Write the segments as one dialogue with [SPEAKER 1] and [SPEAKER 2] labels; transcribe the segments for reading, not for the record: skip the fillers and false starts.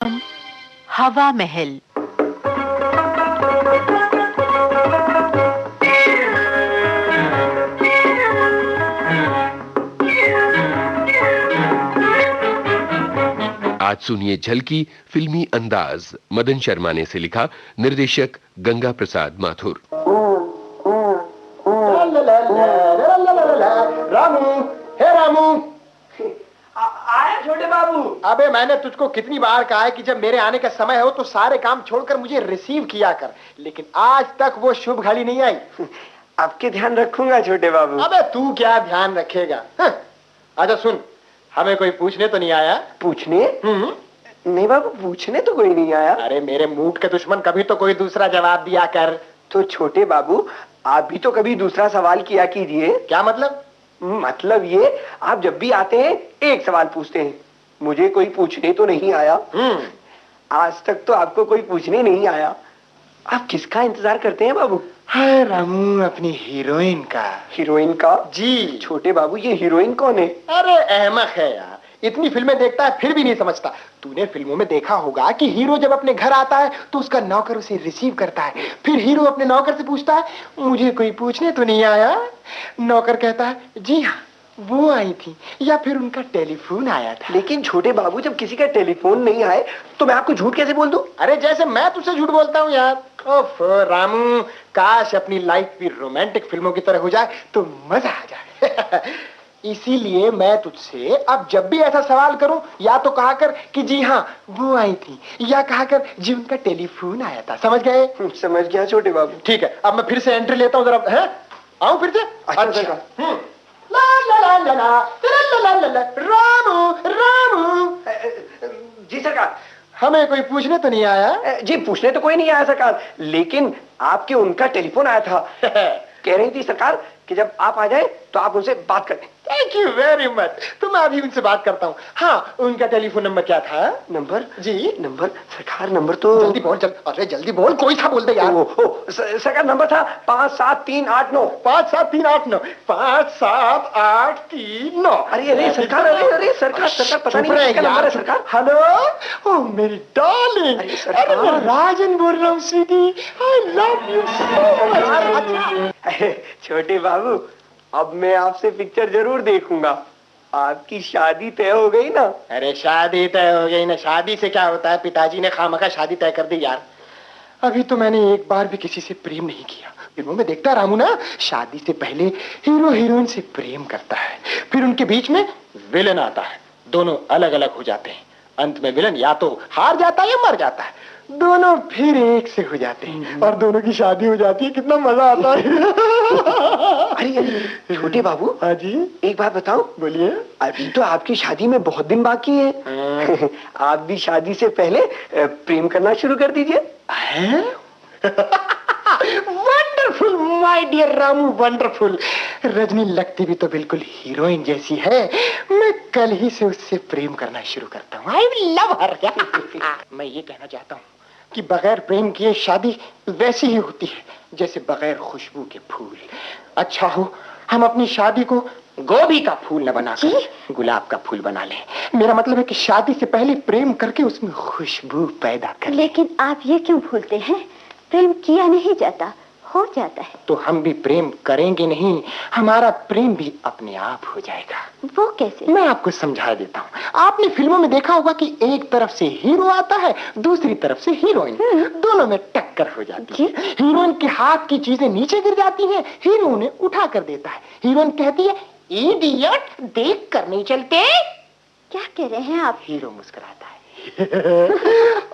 [SPEAKER 1] हवा महल।
[SPEAKER 2] आज सुनिए झलकी फिल्मी अंदाज। मदन शर्मा ने इसे लिखा, निर्देशक गंगा प्रसाद माथुर।
[SPEAKER 3] रामू, हे रामू।
[SPEAKER 4] आया छोटे बाबू।
[SPEAKER 3] अबे मैंने तुझको कितनी बार कहा है कि जब मेरे आने का समय हो तो सारे काम छोड़कर मुझे रिसीव किया कर, लेकिन आज तक वो शुभ घड़ी नहीं आई।
[SPEAKER 4] आपके ध्यान रखूंगा छोटे बाबू।
[SPEAKER 3] अबे तू क्या ध्यान रखेगा? अच्छा सुन, हमें कोई पूछने तो नहीं आया?
[SPEAKER 4] पूछने? नहीं बाबू, पूछने तो कोई नहीं आया।
[SPEAKER 3] अरे मेरे मूड के दुश्मन, कभी तो कोई दूसरा जवाब दिया कर।
[SPEAKER 4] तो छोटे बाबू, आप भी तो कभी दूसरा सवाल किया कीजिए।
[SPEAKER 3] क्या मतलब?
[SPEAKER 4] मतलब ये, आप जब भी आते हैं एक सवाल पूछते हैं। मुझे कोई पूछने तो नहीं आया। आज तक तो आपको कोई पूछने नहीं आया। आप किसका इंतजार करते हैं बाबू?
[SPEAKER 3] हाय रामू, अपनी हीरोइन का।
[SPEAKER 4] हीरोइन का?
[SPEAKER 3] जी।
[SPEAKER 4] छोटे बाबू, ये हीरोइन कौन है?
[SPEAKER 3] अरे अहमक है यार, इतनी फिल्में देखता है फिर भी नहीं समझता। तूने फिल्मों में देखा होगा कि हीरो जब अपने घर आता है तो उसका नौकर उसे रिसीव करता है। फिर हीरो अपने नौकर से पूछता है, मुझे कोई पूछने तो नहीं आया? नौकर कहता है, जी हाँ वो आई थी, या फिर उनका टेलीफोन आया था।
[SPEAKER 4] लेकिन छोटे बाबू, जब किसी का टेलीफोन नहीं आए तो मैं आपको झूठ कैसे बोल दूं?
[SPEAKER 3] अरे जैसे मैं तुझसे झूठ बोलता हूँ यार। ओफ रामू, काश अपनी लाइफ भी रोमांटिक फिल्मों की तरह हो जाए तो मजा आ जाए। इसीलिए मैं तुझसे अब जब भी ऐसा सवाल करूं, या तो कहा कर कि जी हाँ वो आई थी, या कहा कर जी उनका टेलीफोन आया था। समझ गए?
[SPEAKER 4] समझ गया छोटे बाबू।
[SPEAKER 3] ठीक है, अब मैं फिर से एंट्री लेता हूँ जरा। है आऊं फिर से?
[SPEAKER 4] अच्छा।
[SPEAKER 3] ला ला ला ला ला ला ला ला ला। रामू रामू।
[SPEAKER 4] जी सरकार।
[SPEAKER 3] हमें कोई पूछने तो नहीं आया?
[SPEAKER 4] जी पूछने तो कोई नहीं आया सरकार, लेकिन आपके उनका टेलीफोन आया था। कह रही थी सरकार कि जब आप आ जाए तो आप उनसे बात कर लें।
[SPEAKER 3] Thank you very much. तो मैं अभी उनसे बात करता हूँ। हाँ, उनका टेलीफोन नंबर क्या था?
[SPEAKER 4] नंबर?
[SPEAKER 3] जी
[SPEAKER 4] नंबर सरकार, नंबर तो
[SPEAKER 3] जल्दी बोल। अरे जल्दी बोल, कोई सा बोल दे यार।
[SPEAKER 4] सरकार नंबर था 5738
[SPEAKER 3] 5738 5738
[SPEAKER 4] अरे सरकार, अरे सरकार पता नहीं किसका नंबर है सरकार।
[SPEAKER 3] हेलो, ओ मेरी डार्लिंग। अरे मैं राजन बोल रहा हूँ sweetie, I love you so much.
[SPEAKER 4] छोटे बाबू, अब मैं आपसे पिक्चर जरूर देखूंगा। आपकी शादी तय हो गई ना?
[SPEAKER 3] अरे शादी तय हो गई ना, शादी से क्या होता है? पिताजी ने खामखा शादी तय कर दी यार। अभी तो मैंने एक बार भी किसी से प्रेम नहीं किया। फिल्मों में देखता रामू ना, शादी से पहले हीरो हीरोइन से प्रेम करता है, फिर उनके बीच में विलन आता है, दोनों अलग अलग हो जाते हैं। अंत में विलन या तो हार जाता है या मर जाता है, दोनों फिर एक से हो जाते हैं और दोनों की शादी हो जाती है। कितना मजा आता है।
[SPEAKER 4] अरे छोटे बाबू।
[SPEAKER 3] हाँ जी।
[SPEAKER 4] एक बात बताओ।
[SPEAKER 3] बोलिए।
[SPEAKER 4] अभी तो आपकी शादी में बहुत दिन बाकी है। आप भी शादी से पहले प्रेम करना शुरू कर दीजिए।
[SPEAKER 3] Wonderful my dear Ramu, wonderful. Rajni लगती भी तो बिल्कुल हीरोइन जैसी है। मैं कल ही से उससे प्रेम करना शुरू करता हूँ। आई विल लव हर। मैं ये कहना चाहता हूँ कि बगैर प्रेम किए शादी वैसी ही होती है जैसे बगैर खुशबू के फूल। अच्छा हो हम अपनी शादी को गोभी का फूल न बनाकर गुलाब का फूल बना लें। मेरा मतलब है कि शादी से पहले प्रेम करके उसमें खुशबू पैदा कर।
[SPEAKER 5] लेकिन आप ये क्यों भूलते हैं? प्रेम किया नहीं जाता, हो जाता है।
[SPEAKER 3] तो हम भी प्रेम करेंगे नहीं, हमारा प्रेम भी अपने आप हो जाएगा।
[SPEAKER 5] वो कैसे?
[SPEAKER 3] मैं आपको समझा देता हूँ। आपने फिल्मों में देखा होगा कि एक तरफ से हीरो आता है, दूसरी तरफ से हीरोइन, दोनों में टक्कर हो जाती है। हीरोइन के हाथ की चीजें नीचे गिर जाती हैं, हीरो उन्हें उठा कर देता है। हीरोइन कहती है, इडियट, देख कर नहीं चलते।
[SPEAKER 5] क्या कह रहे हैं आप?
[SPEAKER 3] हीरो मुस्कुराता है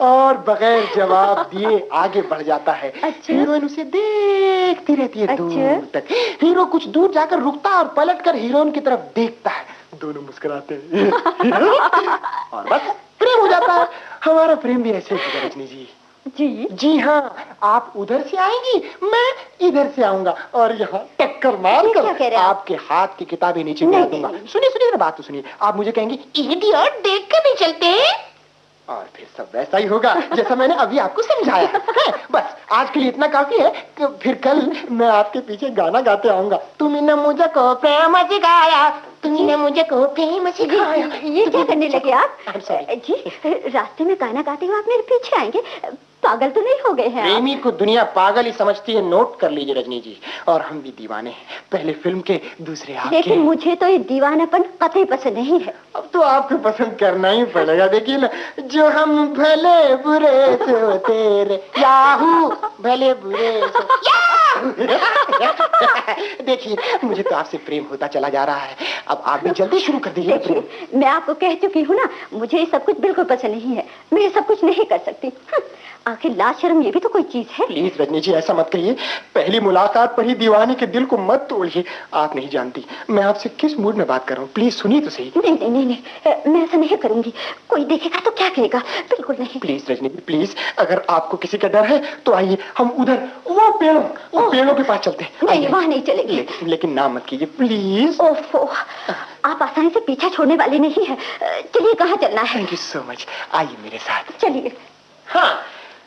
[SPEAKER 3] और बगैर जवाब दिए आगे बढ़ जाता है।
[SPEAKER 5] अच्छा?
[SPEAKER 3] हीरोइन उसे देखती रहती है।
[SPEAKER 5] अच्छा?
[SPEAKER 3] दूर तक। हीरो कुछ दूर जाकर रुकता है और पलटकर हीरोइन की तरफ देखता है। दोनों मुस्कुराते हैं और बस प्रेम हो जाता है। हमारा प्रेम भी ऐसे ही रजनी जी। जी हाँ, आप उधर से आएंगी, मैं इधर से आऊंगा और यहाँ टक्कर मारकर आपके हाथ की किताबें नीचे गिरा दूंगा। सुनिए बात तो सुनिए। आप मुझे कहेंगी, इडियट, देख कर नहीं चलते। और फिर सब वैसा ही होगा जैसा मैंने अभी आपको समझाया है। बस आज के लिए इतना काफी है फिर कल मैं आपके पीछे गाना गाते आऊंगा। तुमने मुझको प्रेम सिखाया, तुमने मुझे को फेमस सिखाया।
[SPEAKER 5] ये क्या करने लगे आप?
[SPEAKER 3] I'm sorry.
[SPEAKER 5] जी, रास्ते में गाना गाते हुए आप मेरे पीछे आएंगे? पागल तो नहीं हो गए हैं आप?
[SPEAKER 3] प्रेमी को दुनिया पागल ही समझती है, नोट कर लीजिए रजनी जी। और हम भी दीवाने हैं, पहले फिल्म के, दूसरे आपके।
[SPEAKER 5] लेकिन मुझे तो ये दीवानापन कतई पसंद नहीं है।
[SPEAKER 3] अब तो आपको पसंद करना ही पड़ेगा। देखिए ना, जो हम भले बुरे से तेरे याहू, भले बुरे से याहू। देखिए, मुझे तो आपसे प्रेम होता चला जा रहा है। अब आप भी जल्दी शुरू कर दीजिए प्रेम।
[SPEAKER 5] मैं आपको कह चुकी हूँ ना, मुझे ये सब कुछ बिल्कुल पसंद नहीं है। मैं ये सब कुछ नहीं कर सकती। आखिर लाज शर्म ये भी तो कोई चीज है।
[SPEAKER 3] प्लीज रजनी जी, ऐसा मत कहिए। पहली मुलाकात पर ही दीवाने के दिल को मत तोड़िए। आप नहीं जानती मैं आपसे किस मूड में बात कर रहा हूँ। प्लीज सुनिए तो सही।
[SPEAKER 5] नहीं नहीं नहीं नहीं, मैं ऐसा नहीं करूंगी। कोई देखेगा तो क्या कहेगा? बिल्कुल नहीं।
[SPEAKER 3] Please Rajni ji, please. अगर आपको किसी का डर है तो आइए, हम उधर वो पेड़ों के पास चलते हैं।
[SPEAKER 5] नहीं, वहाँ नहीं चलेगी।
[SPEAKER 3] लेकिन नाम मत कीजिए प्लीज।
[SPEAKER 5] ओफो, आप आसानी से पीछा छोड़ने वाले नहीं है। चलिए, कहाँ चलना है?
[SPEAKER 3] Thank you so much. आइए मेरे साथ।
[SPEAKER 5] चलिए।
[SPEAKER 3] हाँ,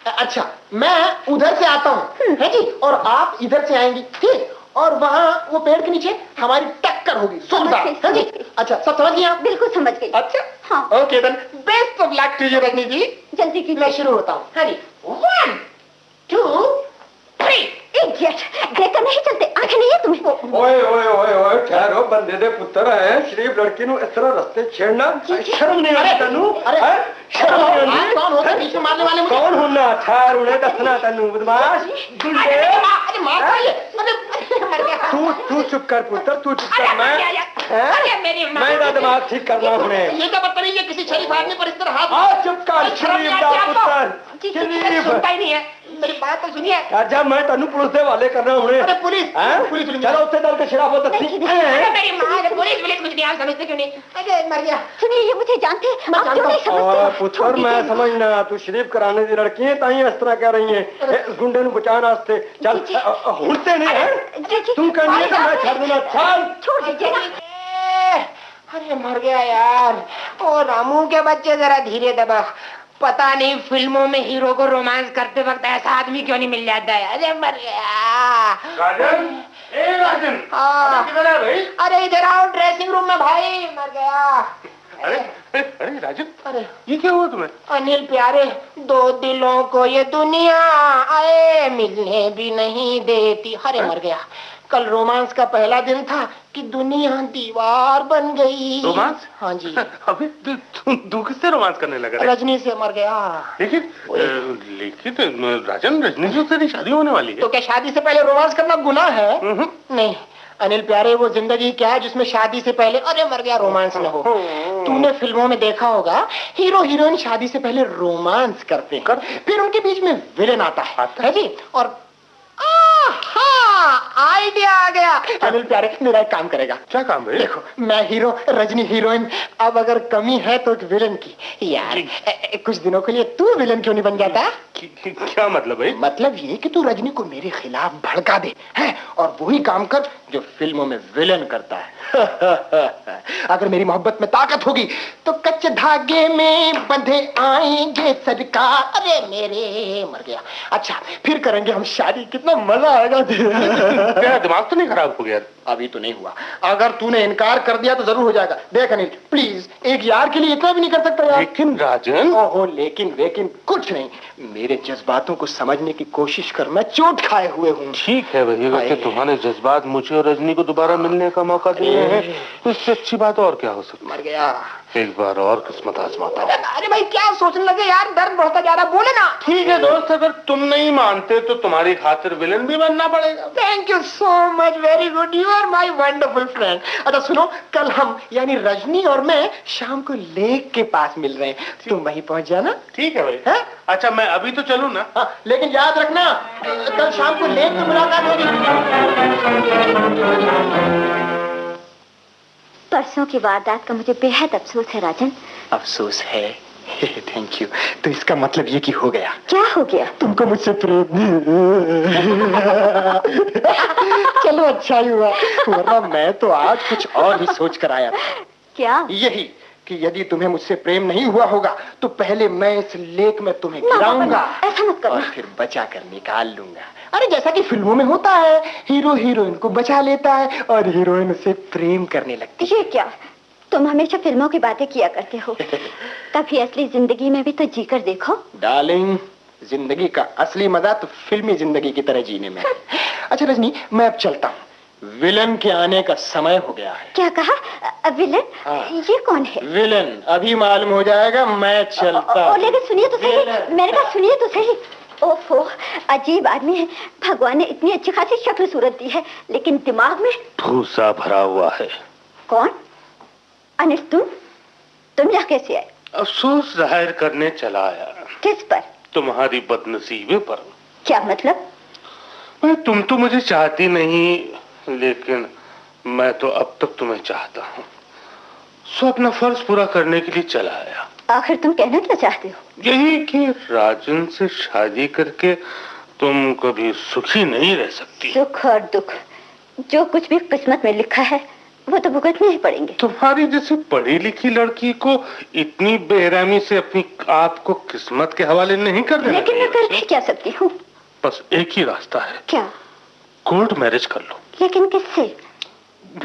[SPEAKER 3] अच्छा, मैं उधर से आता हूँ, है जी, और आप इधर से आएंगी, ठीक? और वहाँ वो पेड़ के नीचे हमारी टक्कर होगी, जोरदार, है जी? अच्छा, सब समझ गए आप?
[SPEAKER 5] बिल्कुल समझ गई।
[SPEAKER 3] अच्छा,
[SPEAKER 5] हाँ।
[SPEAKER 3] Okay then, best of luck to you Rajni ji.
[SPEAKER 5] जल्दी कीजिए।
[SPEAKER 3] मैं शुरू होता हूँ। हाँ जी, 1 2 3।
[SPEAKER 5] इडियट, देखकर नहीं चलते, आंखें नहीं है तुम्हें?
[SPEAKER 4] ओए ओए ओए ओए, ठहरो, बंदे दे पुत्र है। शरीफ लड़की नु इस तरह रास्ते छेड़ना शर्म नहीं आती तन्नू?
[SPEAKER 3] अरे
[SPEAKER 4] शर्म नहीं आती?
[SPEAKER 3] आप कौन होते बीच में मारने वाले मुझे?
[SPEAKER 4] कौन होना? ठहर, उन्हें दसना तन्नू बदमाश।
[SPEAKER 3] अरे मार खाइए।
[SPEAKER 4] तू चुप कर पुत्र, तू चुप कर। मैं दिमाग ठीक करना उन्हें।
[SPEAKER 3] ये क्या बदतमीजी है, किसी शरीफ आदमी पर इस तरह हाथ?
[SPEAKER 4] चुप कर शरीफ दा पुत्र। शरीफ
[SPEAKER 3] सुनता ही नहीं है मेरी बात, तो सुनिए।
[SPEAKER 4] राजा, मैं तन्नू पुलिस दे वाले करना उन्हें।
[SPEAKER 3] अरे पुलिस
[SPEAKER 4] चलो उत्ते दल के शराब दसी।
[SPEAKER 3] मेरी माँ, पुलिस कुछ नहीं, आप समझते क्यों नहीं? अरे मर गया।
[SPEAKER 5] सुनिए, ये मुझे जानते हैं, आप क्यों नहीं समझते?
[SPEAKER 4] पुत्र, मैं समझना, तू शरीफ कराने की लड़की है, ताई इस तरह कह रही है। इस गुंडे नु बचाना वास्ते चल। हुड़ते नहीं है तुम कहनी है तो मैं छड़ दूंगा। चल
[SPEAKER 5] छोड़ दीजिए ना।
[SPEAKER 3] अरे मर गया यार। ओ रामू के बच्चे, जरा धीरे दबा। पता नहीं फिल्मों में हीरो को रोमांस करते वक्त ऐसा आदमी क्यों नहीं मिल जाता है। अरे मर गया।
[SPEAKER 4] राजन, ए राजन, किधर है भाई?
[SPEAKER 3] अरे इधर आओ, ड्रेसिंग रूम में भाई। मर गया।
[SPEAKER 4] अरे राजन,
[SPEAKER 3] अरे
[SPEAKER 4] ये क्या हुआ तुम्हें?
[SPEAKER 3] अनिल प्यारे, दो दिलों को ये दुनिया आए मिलने भी नहीं देती। अरे मर गया। कल रोमांस का पहला दिन था कि दुनिया दीवार बन गई।
[SPEAKER 4] रोमांस?
[SPEAKER 3] हाँ जी।
[SPEAKER 4] अबे तू किससे रोमांस करने लगा?
[SPEAKER 3] रजनी से। मर गया।
[SPEAKER 4] लेकिन राजन, रजनी से तेरी शादी होने वाली है।
[SPEAKER 3] तो क्या शादी से पहले रोमांस करना गुनाह है? नहीं अनिल प्यारे, वो जिंदगी क्या है जिसमें शादी से पहले, अरे मर गया, रोमांस न हो। तूने फिल्मों में देखा होगा, हीरो हीरोइन शादी से पहले रोमांस करते हैं, फिर उनके बीच में विलेन आता है जी। और आइडिया आ गया। अनिल प्यारे, मेरा एक काम करेगा।
[SPEAKER 4] क्या काम है?
[SPEAKER 3] देखो, मैं हीरो, रजनी हीरोइन। अब अगर कमी है तो एक विलेन की। यार कुछ दिनों के लिए तू विलेन क्यों नहीं बन जाता?
[SPEAKER 4] क्या मतलब है?
[SPEAKER 3] मतलब ये कि तू रजनी को मेरे खिलाफ भड़का दे, है? और वही काम कर जो फिल्मों में विलेन करता है। अगर मेरी मोहब्बत में ताकत होगी तो कच्चे धागे में बंधे आएंगे सरकार। अरे मेरे, मर गया। अच्छा, फिर करेंगे हम शादी, कितना मजा आएगा।
[SPEAKER 4] तेरा दिमाग तो नहीं खराब हो गया?
[SPEAKER 3] अभी तो नहीं हुआ। अगर तूने इनकार कर दिया तो जरूर हो जाएगा। देख अनिल, प्लीज, एक यार के लिए इतना भी नहीं कर सकता यार।
[SPEAKER 4] लेकिन राजन।
[SPEAKER 3] ओहो, लेकिन कुछ नहीं। मेरे जज्बातों को समझने की कोशिश कर, मैं चोट खाए हुए हूँ।
[SPEAKER 4] ठीक है भैया, वैसे तुम्हारे जज्बात मुझे और रजनी को दोबारा मिलने का मौका दिए हैं, इससे अच्छी बात और क्या हो सकती?
[SPEAKER 3] मर गया।
[SPEAKER 4] एक बार और किस्मत आजमाता हूं।
[SPEAKER 3] अरे भाई, क्या सोचने लगे यार? दर्द बढ़ता जा रहा, बोले ना।
[SPEAKER 4] ठीक है दोस्त, अगर तुम नहीं मानते तो तुम्हारी खातिर विलन भी बनना पड़ेगा।
[SPEAKER 3] Thank you so much, very good, you are my wonderful friend. अच्छा सुनो, कल हम यानी रजनी और मैं शाम को लेक के पास मिल रहे हैं, तुम वहीं पहुंच जाना।
[SPEAKER 4] ठीक है भाई।
[SPEAKER 3] है?
[SPEAKER 4] अच्छा, मैं अभी तो चलूं ना?
[SPEAKER 3] हाँ, लेकिन याद रखना, कल शाम को लेक में मुलाकात होगी।
[SPEAKER 5] परसों की वारदात का मुझे बेहद अफसोस है राजन।
[SPEAKER 3] अफसोस है? Thank you. तो इसका मतलब ये कि हो गया।
[SPEAKER 5] क्या हो गया?
[SPEAKER 3] तुमको मुझसे प्रेम। चलो अच्छा ही हुआ, वरना मैं तो आज कुछ और ही सोच कर आया था।
[SPEAKER 5] क्या?
[SPEAKER 3] यही कि यदि तुम्हें मुझसे प्रेम नहीं हुआ होगा तो पहले मैं इस लेक में तुम्हें गिराऊंगा
[SPEAKER 5] ऐसा मत करना।
[SPEAKER 3] और फिर बचा कर निकाल लूंगा। अरे जैसा कि फिल्मों में होता है, हीरो हीरोइन को बचा लेता है और हीरोइन उससे प्रेम करने लगती है।
[SPEAKER 5] ये क्या, तुम हमेशा फिल्मों की बातें किया करते हो, कभी असली जिंदगी में भी तो जीकर देखो।
[SPEAKER 3] डार्लिंग, जिंदगी का असली मजा तो फिल्मी जिंदगी की तरह जीने में है। अच्छा रजनी, मैं अब चलता हूँ, विलन के आने का समय हो गया है।
[SPEAKER 5] क्या कहा? विलन?
[SPEAKER 3] हाँ।
[SPEAKER 5] ये कौन है?
[SPEAKER 3] विलन अभी मालूम हो जाएगा, मैं चलता हूँ।
[SPEAKER 5] लेकिन सुनिए तो सही, मेरे का सुनिए तो सही। ओफो, अजीब आदमी है। भगवान ने इतनी अच्छी खासी शक्ल सूरत दी है, लेकिन दिमाग में
[SPEAKER 1] भूसा भरा हुआ है।
[SPEAKER 5] कौन? अनिल, तुम यहाँ कैसे आए?
[SPEAKER 1] अफसोस जाहिर करने चला आया।
[SPEAKER 5] किस पर?
[SPEAKER 1] तुम्हारी बदनसीबी पर।
[SPEAKER 5] क्या मतलब?
[SPEAKER 1] तुम तो मुझे चाहती नहीं, लेकिन मैं तो अब तक तुम्हें चाहता हूँ। सो अपना फर्ज पूरा करने के लिए चला आया।
[SPEAKER 5] आखिर तुम कहना क्या चाहते हो?
[SPEAKER 1] यही कि राजन से शादी करके तुम कभी सुखी नहीं रह सकती।
[SPEAKER 5] सुख और दुख जो कुछ भी किस्मत में लिखा है वो तो भुगतने ही पड़ेंगे।
[SPEAKER 1] तुम्हारी जैसी पढ़ी लिखी लड़की को इतनी बेरहमी से अपनी आप को किस्मत के हवाले नहीं कर देना।
[SPEAKER 5] लेकिन मैं कर भी क्या सकती हूँ?
[SPEAKER 1] बस एक ही रास्ता है।
[SPEAKER 5] क्या?
[SPEAKER 1] कोर्ट मैरिज कर लो।
[SPEAKER 5] लेकिन किससे?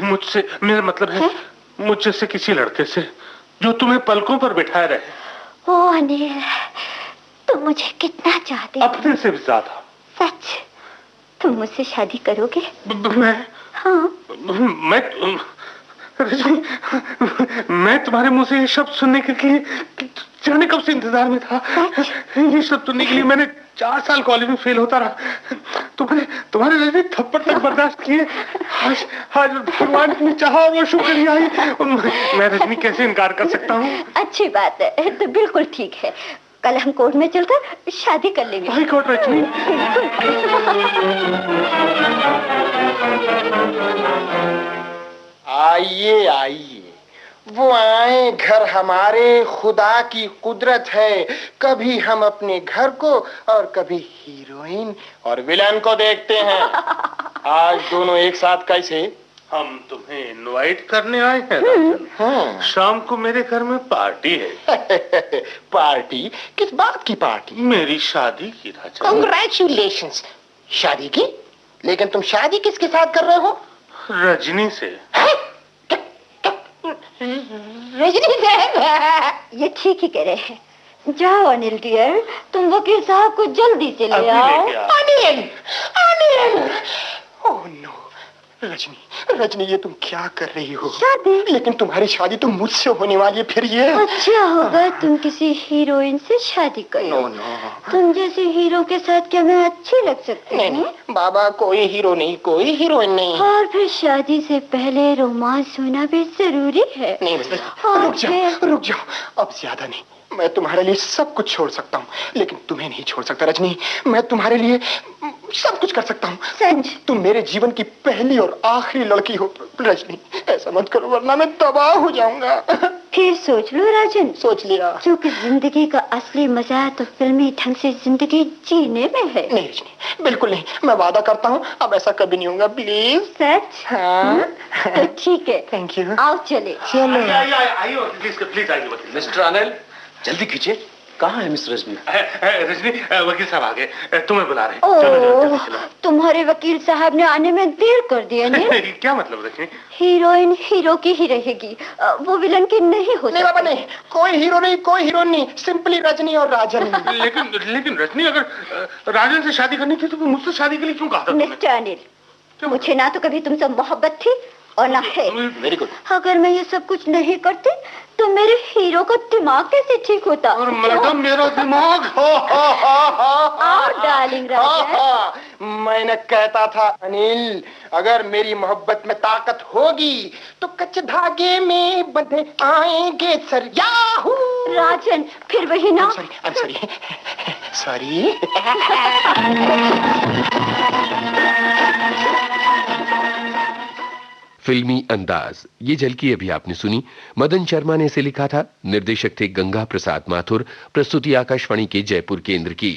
[SPEAKER 1] मुझसे, मेरा मतलब है मुझ जैसे किसी लड़के से जो तुम्हें पलकों पर बिठाए रहे।
[SPEAKER 5] ओ अनिल, तुम मुझे कितना चाहते हो?
[SPEAKER 1] अपने से भी ज्यादा।
[SPEAKER 5] सच? तुम मुझसे शादी करोगे?
[SPEAKER 1] मैं?
[SPEAKER 5] हाँ।
[SPEAKER 1] मैं तुम्हारे मुंह से ये शब्द सुनने के लिए जाने कब से इंतजार में था। ये शब्द सुनने के लिए मैंने 4 साल कॉलेज में फेल होता रहा। तुम्हारे रजनी थप्पड़ तक बर्दाश्त किए। आज भगवान ने चाहा और वो शुक्रिया आई। मैं रजनी कैसे इनकार कर सकता हूँ?
[SPEAKER 5] अच्छी बात है, तो बिल्कुल ठीक है। कल हम कोर्ट में चलकर शादी कर लेंगे।
[SPEAKER 1] High court Rajni.
[SPEAKER 3] आइए आइए, वो आए घर हमारे, खुदा की कुदरत है। कभी हम अपने घर को और कभी हीरोइन और विलन को देखते हैं। आज दोनों एक साथ कैसे?
[SPEAKER 1] हम तुम्हें इनवाइट करने आए हैं राजन।
[SPEAKER 3] हाँ।
[SPEAKER 1] शाम को मेरे घर में पार्टी है।
[SPEAKER 3] पार्टी? किस बात की पार्टी?
[SPEAKER 1] मेरी शादी की राजन।
[SPEAKER 3] कांग्रेचुलेशंस। शादी की? लेकिन तुम शादी किसके साथ कर रहे हो?
[SPEAKER 1] रजनी से।
[SPEAKER 3] रजनी से?
[SPEAKER 5] ये ठीक ही कह रहे हैं। जाओ अनिल डियर, तुम वकील साहब को जल्दी से ले
[SPEAKER 1] अभी
[SPEAKER 5] आओ।
[SPEAKER 1] लेके आओ।
[SPEAKER 3] अनिल! अनिल! Oh no! रजनी, रजनी, ये तुम क्या कर रही हो?
[SPEAKER 5] शादी?
[SPEAKER 3] लेकिन तुम्हारी शादी तो मुझसे होने वाली है। फिर ये
[SPEAKER 5] अच्छा होगा तुम किसी हीरोइन से शादी करो।
[SPEAKER 3] नो नो,
[SPEAKER 5] तुम जैसे हीरो के साथ क्या मैं अच्छी लग सकती
[SPEAKER 3] नहीं
[SPEAKER 5] हूँ?
[SPEAKER 3] नहीं बाबा, कोई हीरो नहीं, कोई हीरोइन नहीं।
[SPEAKER 5] और फिर शादी से पहले रोमांस होना भी जरूरी है।
[SPEAKER 3] नहीं बस,
[SPEAKER 5] और
[SPEAKER 3] रुक जाओ,
[SPEAKER 5] फिर-
[SPEAKER 3] रुक जाओ। अब ज्यादा नहीं। मैं तुम्हारे लिए सब कुछ छोड़ सकता हूँ, लेकिन तुम्हें नहीं छोड़ सकता रजनी। मैं तुम्हारे लिए सब कुछ कर सकता हूँ।
[SPEAKER 5] सच?
[SPEAKER 3] तुम मेरे जीवन की पहली और आखिरी लड़की हो रजनी। ऐसा मत करो वरना मैं तबाह हो जाऊंगा।
[SPEAKER 5] फिर सोच लो राजन।
[SPEAKER 3] सोच लिया।
[SPEAKER 5] क्योंकि जिंदगी का असली मजा तो फिल्मी ढंग से जिंदगी जीने में है।
[SPEAKER 3] नहीं रजनी, बिल्कुल नहीं। मैं वादा करता हूँ अब ऐसा कभी नहीं होगा, प्लीज।
[SPEAKER 5] सच?
[SPEAKER 3] हाँ।
[SPEAKER 5] तो ठीक है,
[SPEAKER 3] थैंक यू।
[SPEAKER 5] आओ चले।
[SPEAKER 3] चलो।
[SPEAKER 1] आइए प्लीज आइए वकील।
[SPEAKER 6] मिस्टर अनिल, जल्दी खींचिए। कहाँ है मिस रजनी?
[SPEAKER 1] रजनी, वकील साहब आ गए, तुम्हें बुला रहे हैं। चलो,
[SPEAKER 5] ओह, तुम्हारे वकील साहब ने आने में देर कर दिया नहीं?
[SPEAKER 1] क्या मतलब रजनी?
[SPEAKER 5] हीरोइन हीरो की ही रहेगी, वो विलन की नहीं हो
[SPEAKER 3] नहीं बाबा
[SPEAKER 5] सकती।
[SPEAKER 3] नहीं, कोई हीरो नहीं, कोई हीरोइन नहीं, सिंपली रजनी और राजन।
[SPEAKER 1] लेकिन रजनी, अगर राजन से शादी करनी थी तो मुझसे शादी के लिए क्यों कहा था तुमने?
[SPEAKER 5] मिस्टर अनिल, मुझे ना तो कभी तुमसे मोहब्बत थी और ना है।
[SPEAKER 6] Very good.
[SPEAKER 5] अगर मैं ये सब कुछ नहीं करती तो मेरे हीरो का दिमाग कैसे ठीक होता?
[SPEAKER 1] और मैडम, मेरा दिमाग।
[SPEAKER 5] आओ डार्लिंग राजन।
[SPEAKER 3] मैंने कहता था अनिल, अगर मेरी मोहब्बत में ताकत होगी तो कच्चे धागे में बंधे आएंगे सर। याहू!
[SPEAKER 5] राजन, फिर वही ना।
[SPEAKER 3] Sorry sorry.
[SPEAKER 2] फिल्मी अंदाज, ये झलकी अभी आपने सुनी। मदन शर्मा ने इसे लिखा था। निर्देशक थे गंगा प्रसाद माथुर। प्रस्तुति आकाशवाणी के जयपुर केंद्र की।